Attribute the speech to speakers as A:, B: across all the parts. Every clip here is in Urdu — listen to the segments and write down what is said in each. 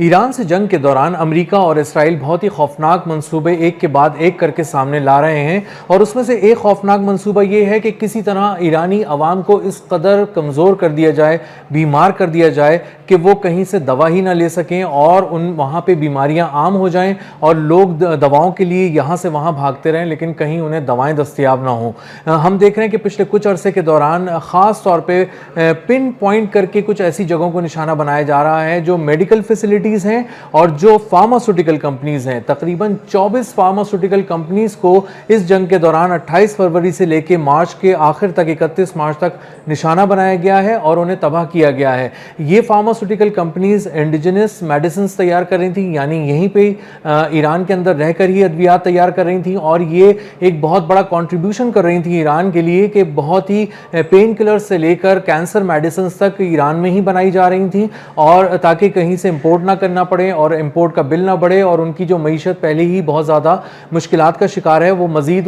A: ایران سے جنگ کے دوران امریکہ اور اسرائیل بہت ہی خوفناک منصوبے ایک کے بعد ایک کر کے سامنے لا رہے ہیں، اور اس میں سے ایک خوفناک منصوبہ یہ ہے کہ کسی طرح ایرانی عوام کو اس قدر کمزور کر دیا جائے، بیمار کر دیا جائے کہ وہ کہیں سے دوا ہی نہ لے سکیں اور وہاں پہ بیماریاں عام ہو جائیں اور لوگ دواؤں کے لیے یہاں سے وہاں بھاگتے رہیں لیکن کہیں انہیں دوائیں دستیاب نہ ہوں۔ ہم دیکھ رہے ہیں کہ پچھلے کچھ عرصے کے دوران خاص طور پہ پن پوائنٹ کر کے کچھ ایسی جگہوں کو نشانہ بنایا جا رہا ہے جو میڈیکل فیسلٹیز ہیں اور جو فارماسوٹیکل کمپنیز ہیں۔ تقریباً 24 فارماسوٹیکل کمپنیز کو اس جنگ کے دوران 28 فروری سے لے کے مارچ کے آخر تک 31 مارچ تک نشانہ بنایا گیا ہے اور انہیں تباہ کیا گیا ہے۔ یہ فارماسوٹیکل کمپنیز انڈیجنس میڈیسنز تیار کر رہی تھیں، یعنی یہیں پہ ایران کے اندر رہ کر ہی ادویات تیار کر رہی تھیں، اور یہ ایک بہت بڑا کنٹریبیوشن کر رہی تھیں ایران کے لیے کہ بہت ہی پین کلر سے لے کر کینسر میڈیسنز تک ایران میں ہی بنائی جا رہی تھیں، اور تاکہ کہیں سے امپورٹ نہ کرنا پڑے اور امپورٹ کا بل نہ بڑھے، اور ان کی جو معیشت پہلے ہی بہت زیادہ مشکلات کا شکار ہے وہ مزید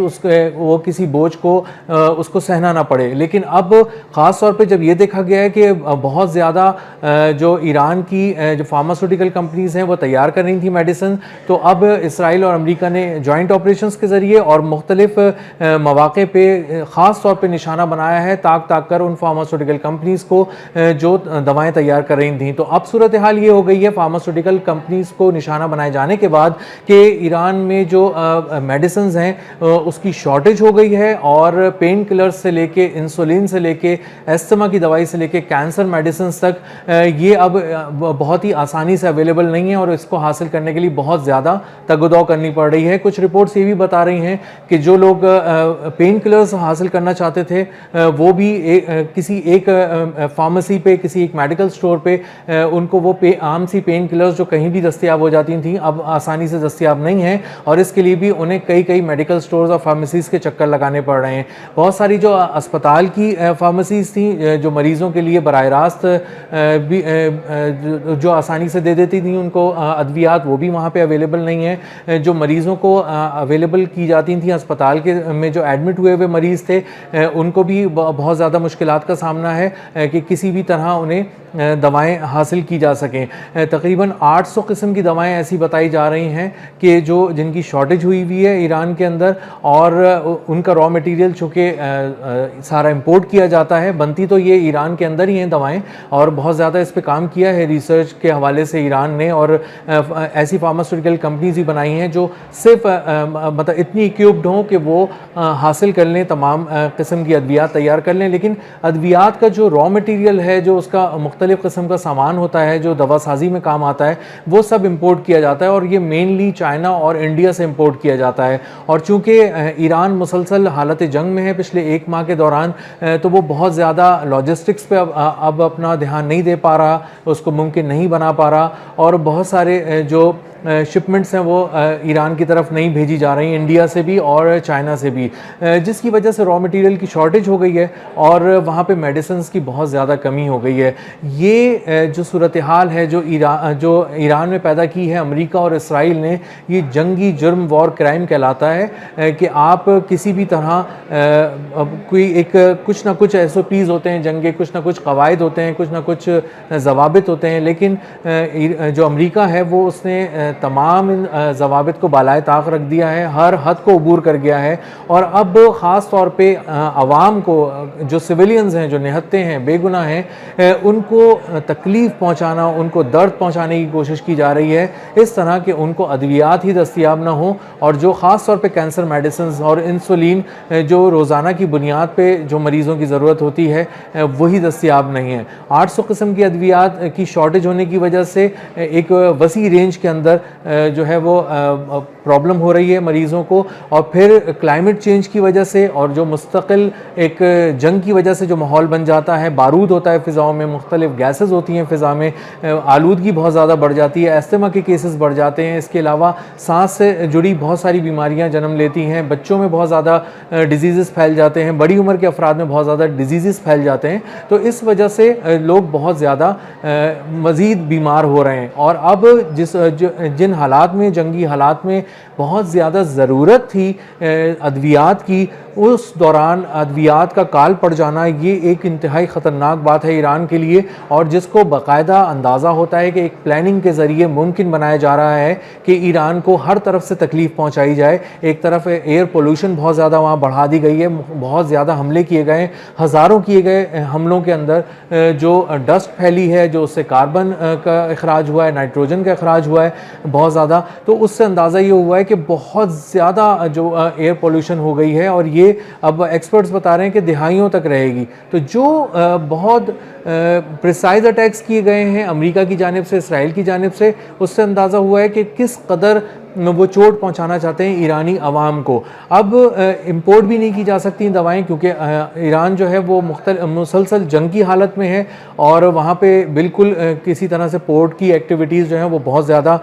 A: وہ کسی بوجھ کو اس کو سہنا نہ پڑے۔ لیکن اب خاص طور پہ جب یہ دیکھا گیا ہے کہ بہت زیادہ جو ایران کی جو فارماسوٹیکل کمپنیز ہیں وہ تیار کر رہی تھیں میڈیسن، تو اب اسرائیل اور امریکہ نے جوائنٹ آپریشنز کے ذریعے اور مختلف مواقع پہ خاص طور پہ نشانہ بنایا ہے تاک کر ان فارماسوٹیکل کمپنیز کو جو دوائیں تیار کر رہی تھیں۔ تو اب صورتحال یہ ہو گئی ہے فارماسوٹیکل کمپنیز کو نشانہ بنائے جانے کے بعد کہ ایران میں جو میڈیسنز ہیں اس کی شارٹیج ہو گئی ہے، اور پین کلرز سے لے کے انسولین سے لے کے استھما کی دوائی سے لے کے کینسر میڈیسنز تک یہ اب بہت ہی آسانی سے اویلیبل نہیں ہے، اور اس کو حاصل کرنے کے لیے بہت زیادہ تگ و دو کرنی پڑ رہی ہے۔ کچھ رپورٹس یہ بھی بتا رہی ہیں کہ جو لوگ پین کلرز حاصل کرنا چاہتے تھے وہ بھی کسی ایک فارمیسی پہ، کسی ایک میڈیکل سٹور پہ ان کو وہ عام سی پین کلرز جو کہیں بھی دستیاب ہو جاتی تھیں اب آسانی سے دستیاب نہیں ہیں، اور اس کے لیے بھی انہیں کئی میڈیکل سٹورز اور فارمیسیز کے چکر لگانے پڑ رہے ہیں۔ بہت ساری جو اسپتال کی فارمیسیز تھیں جو مریضوں کے لیے براہ راست جو آسانی سے دے دیتی تھیں ان کو ادویات، وہ بھی وہاں پہ اویلیبل نہیں ہیں۔ جو مریضوں کو اویلیبل کی جاتی تھیں اسپتال کے میں جو ایڈمٹ ہوئے ہوئے مریض تھے ان کو بھی بہت زیادہ مشکلات کا سامنا ہے کہ کسی بھی طرح انہیں دوائیں حاصل کی جا سکیں۔ تقریباً 800 قسم کی دوائیں ایسی بتائی جا رہی ہیں کہ جن کی شارٹیج ہوئی ہے ایران کے اندر، اور ان کا را مٹیریل چونکہ سارا امپورٹ کیا جاتا ہے، بنتی تو یہ ایران کے اندر ہی ہیں دوائیں، اور بہت زیادہ اس پہ کام کیا ہے ریسرچ کے حوالے سے ایران نے، اور ایسی فارماسوٹیکل کمپنیز ہی بنائی ہیں جو صرف مطلب اتنی اکوپڈ ہوں کہ وہ حاصل کر لیں، تمام قسم کی ادویات تیار کر لیں، لیکن ادویات کا جو را مٹیریل ہے، جو اس کا مختلف قسم کا سامان ہوتا ہے جو دوا سازی میں کام آتا ہے، وہ سب امپورٹ کیا جاتا ہے، اور یہ مینلی چائنا اور انڈیا سے امپورٹ کیا جاتا ہے۔ اور چونکہ ایران مسلسل حالت جنگ میں ہے پچھلے 1 ماہ کے دوران، تو وہ بہت زیادہ لاجسٹکس پہ اب اپنا دھیان نہیں دے پا رہا، اس کو ممکن نہیں بنا پا رہا، اور بہت سارے جو شپمنٹس ہیں وہ ایران کی طرف نہیں بھیجی جا رہی ہیں، انڈیا سے بھی اور چائنا سے بھی، جس کی وجہ سے را مٹیریل کی شارٹیج ہو گئی ہے اور وہاں پہ میڈیسنز کی بہت زیادہ کمی ہو گئی ہے۔ یہ جو صورتحال ہے جو ایران میں پیدا کی ہے امریکہ اور اسرائیل نے، یہ جنگی جرم وار کرائم کہلاتا ہے کہ آپ کسی بھی طرح کوئی ایک کچھ نہ کچھ SOPs ہوتے ہیں جنگ کے، کچھ نہ کچھ قواعد ہوتے ہیں، کچھ نہ کچھ ضوابط ہوتے ہیں، لیکن جو امریکہ ہے وہ اس نے تمام ضوابط کو بالائے طاق رکھ دیا ہے، ہر حد کو عبور کر گیا ہے، اور اب خاص طور پہ عوام کو، جو سویلینز ہیں، جو نہتے ہیں، بے گناہ ہیں، ان کو تکلیف پہنچانا، ان کو درد پہنچانے کی کوشش کی جا رہی ہے، اس طرح کہ ان کو ادویات ہی دستیاب نہ ہوں، اور جو خاص طور پہ کینسر میڈیسنز اور انسولین جو روزانہ کی بنیاد پہ جو مریضوں کی ضرورت ہوتی ہے وہی دستیاب نہیں ہے۔ 800 قسم کی ادویات کی شارٹیج ہونے کی وجہ سے ایک وسیع رینج کے اندر جو ہے وہ پرابلم ہو رہی ہے مریضوں کو، اور پھر کلائمیٹ چینج کی وجہ سے اور جو مستقل ایک جنگ کی وجہ سے جو ماحول بن جاتا ہے، بارود ہوتا ہے فضاؤں میں، مختلف گیسز ہوتی ہیں فضا میں، آلودگی بہت زیادہ بڑھ جاتی ہے، استھما کے کیسز بڑھ جاتے ہیں، اس کے علاوہ سانس سے جڑی بہت ساری بیماریاں جنم لیتی ہیں، بچوں میں بہت زیادہ ڈیزیزز پھیل جاتے ہیں، بڑی عمر کے افراد میں بہت زیادہ ڈیزیزز پھیل جاتے ہیں، تو اس وجہ سے لوگ بہت زیادہ مزید بیمار ہو رہے ہیں۔ اور اب جن حالات میں، جنگی حالات میں بہت زیادہ ضرورت تھی ادویات کی، اس دوران ادویات کا کال پڑ جانا یہ ایک انتہائی خطرناک بات ہے ایران کے لیے، اور جس کو باقاعدہ اندازہ ہوتا ہے کہ ایک پلاننگ کے ذریعے ممکن بنایا جا رہا ہے کہ ایران کو ہر طرف سے تکلیف پہنچائی جائے۔ ایک طرف ایئر پولوشن بہت زیادہ وہاں بڑھا دی گئی ہے، بہت زیادہ حملے کیے گئے، ہزاروں کیے گئے حملوں کے اندر جو ڈسٹ پھیلی ہے، جو اس سے کاربن کا اخراج ہوا ہے، نائٹروجن کا اخراج ہوا ہے بہت زیادہ، تو اس سے اندازہ یہ ہوا ہے کہ بہت زیادہ جو ایئر پولوشن ہو گئی ہے، اور یہ اب ایکسپرٹس بتا رہے ہیں کہ دہائیوں تک رہے گی۔ تو جو بہت پریسائز اٹیکس کیے گئے ہیں امریکہ کی جانب سے، اسرائیل کی جانب سے، اس سے اندازہ ہوا ہے کہ کس قدر وہ چوٹ پہنچانا چاہتے ہیں ایرانی عوام کو۔ اب امپورٹ بھی نہیں کی جا سکتی دوائیں، کیونکہ ایران جو ہے وہ مسلسل جنگ کی حالت میں ہے، اور وہاں پہ بالکل کسی طرح سے پورٹ کی ایکٹیویٹیز جو ہیں وہ بہت زیادہ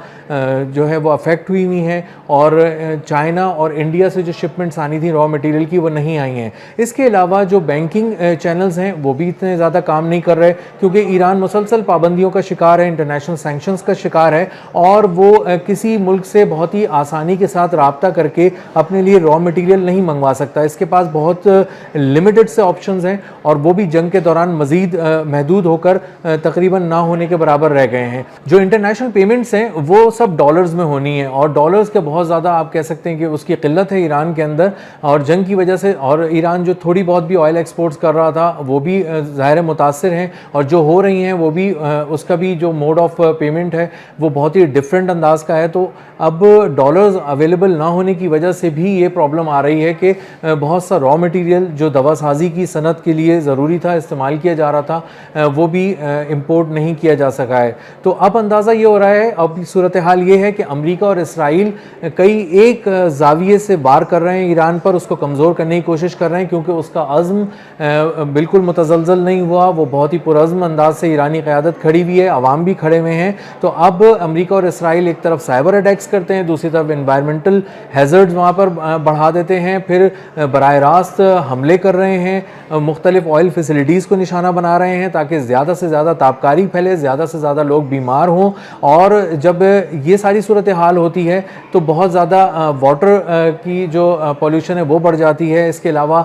A: جو ہے وہ افیکٹ ہوئی ہیں، اور چائنا اور انڈیا سے جو شپمنٹس آنی تھیں را مٹیریل کی وہ نہیں آئی ہیں۔ اس کے علاوہ جو بینکنگ چینلز ہیں وہ بھی اتنے زیادہ کام نہیں کر رہے، کیونکہ ایران مسلسل پابندیوں کا شکار ہے، انٹرنیشنل سینکشنز کا شکار ہے، اور وہ کسی ملک سے بہت ہی آسانی کے ساتھ رابطہ کر کے اپنے لیے را مٹیریل نہیں منگوا سکتا۔ اس کے پاس بہت لمیٹڈ سے آپشنز ہیں، اور وہ بھی جنگ کے دوران مزید محدود ہو کر تقریباً نہ ہونے کے برابر رہ گئے ہیں۔ جو انٹرنیشنل پیمنٹس ہیں وہ سب ڈالرز میں ہونی ہیں، اور ڈالرز کے بہت زیادہ آپ کہہ سکتے ہیں کہ اس کی قلت ہے ایران کے اندر، اور جنگ کی وجہ سے، اور ایران جو تھوڑی بہت بھی آئل ایکسپورٹس کر رہا تھا وہ بھی ظاہر متاثر ہیں، اور جو ہو رہی ہیں وہ بھی اس کا بھی جو موڈ آف پیمنٹ ہے وہ بہت ہی ڈیفرنٹ انداز کا ہے۔ تو اب ڈالرز اویلیبل نہ ہونے کی وجہ سے بھی یہ پرابلم آ رہی ہے کہ بہت سا را مٹیریل جو دوا سازی کی صنعت کے لیے ضروری تھا، استعمال کیا جا رہا تھا، وہ بھی امپورٹ نہیں کیا جا سکا ہے۔ تو اب اندازہ یہ ہو رہا ہے، اب صورتحال یہ ہے کہ امریکہ اور اسرائیل کئی ایک زاویے سے وار کر رہے ہیں ایران پر، اس کو کمزور کرنے کی کوشش کر رہے ہیں، کیونکہ اس کا عزم بالکل متزلزل نہیں ہوا، وہ بہت ہی پرعزم انداز سے ایرانی قیادت کھڑی ہوئی ہے، عوام بھی کھڑے ہوئے ہیں۔ تو اب امریکہ اور اسرائیل ایک طرف سائبر اٹیکس کرتے ہیں، دوسری طرف انوائرمنٹل ہیزرڈز وہاں پر بڑھا دیتے ہیں، پھر براہ راست حملے کر رہے ہیں، مختلف آئل فیسلٹیز کو نشانہ بنا رہے ہیں تاکہ زیادہ سے زیادہ تابکاری پھیلے، زیادہ سے زیادہ لوگ بیمار ہوں، اور جب یہ ساری صورتحال ہوتی ہے تو بہت زیادہ واٹر کی جو پولیوشن ہے وہ بڑھ جاتی ہے، اس کے علاوہ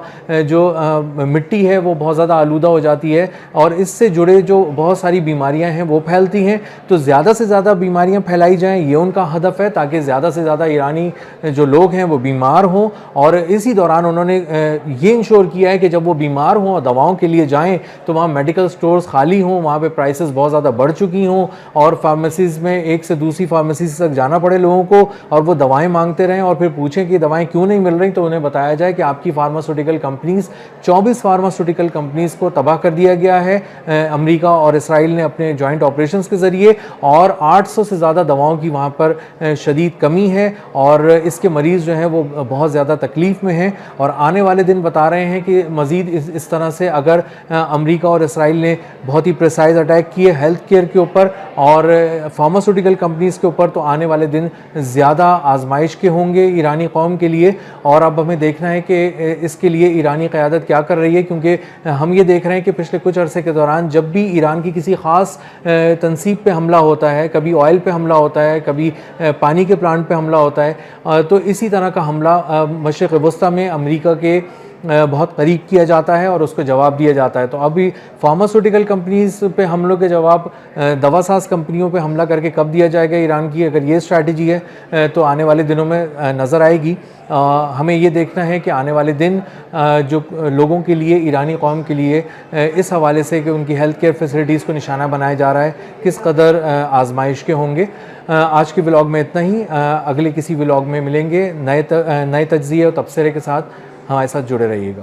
A: جو مٹی ہے وہ بہت زیادہ آلودہ ہو جاتی ہے، اور اس سے جڑے جو بہت ساری بیماریاں ہیں وہ پھیلتی ہیں۔ تو زیادہ سے زیادہ بیماریاں پھیلائی جائیں، یہ ان کا ہدف ہے، تاکہ زیادہ سے زیادہ ایرانی جو لوگ ہیں وہ بیمار ہوں، اور اسی دوران انہوں نے یہ انشور کیا ہے کہ جب وہ بیمار ہوں اور دواؤں کے لیے جائیں تو وہاں میڈیکل سٹورز خالی ہوں، وہاں پہ پرائسز بہت زیادہ بڑھ چکی ہوں، اور فارمیسیز میں ایک سے دوسری فارمیسیز تک جانا پڑے لوگوں کو، اور وہ دوائیں مانگتے رہیں، اور پھر پوچھیں کہ دوائیں کیوں نہیں مل رہی، تو انہیں بتایا جائے کہ آپ کی فارماسوٹیکل کمپنیز 24 فارماسوٹیکل کمپنیز کو تباہ کر دیا گیا ہے امریکہ اور اسرائیل نے اپنے جوائنٹ آپریشنز کے ذریعے، اور 800 سے زیادہ دواؤں کی وہاں پر شدید کمی ہے، اور اس کے مریض جو ہیں وہ بہت زیادہ تکلیف میں ہیں، اور آنے والے دن بتا رہے ہیں کہ مزید اس طرح سے اگر امریکہ اور اسرائیل نے بہت ہی پریسائز اٹیک کیے ہیلتھ کیئر کے اوپر اور فارماسوٹیکل کمپنیز کے اوپر، تو آنے والے دن زیادہ آزمائش کے ہوں گے ایرانی قوم کے لیے۔ اور اب ہمیں دیکھنا ہے کہ اس کے لیے ایرانی قیادت کیا کر رہی ہے، کیونکہ ہم یہ دیکھ رہے ہیں کہ پچھلے کچھ عرصے کے دوران جب بھی ایران کی کسی خاص تنصیب پہ حملہ ہوتا ہے، کبھی آئل پہ حملہ ہوتا ہے، کبھی پانی کے پلانٹ پہ حملہ ہوتا ہے، تو اسی طرح کا حملہ مشرق وسطیٰ میں امریکہ کے بہت قریب کیا جاتا ہے اور اس کو جواب دیا جاتا ہے۔ تو ابھی فارماسوٹیکل کمپنیز پہ حملوں کے جواب دوا ساز کمپنیوں پہ حملہ کر کے کب دیا جائے گا ایران کی، اگر یہ اسٹریٹجی ہے تو آنے والے دنوں میں نظر آئے گی۔ ہمیں یہ دیکھنا ہے کہ آنے والے دن جو لوگوں کے لیے، ایرانی قوم کے لیے اس حوالے سے کہ ان کی ہیلتھ کیئر فیسلٹیز کو نشانہ بنایا جا رہا ہے، کس قدر آزمائش کے ہوں گے۔ آج کے ولاگ میں اتنا ہی، اگلے کسی ولاگ میں ملیں گے نئے تجزیے اور تبصرے کے ساتھ۔ ہمارے ساتھ جڑے رہیے گا۔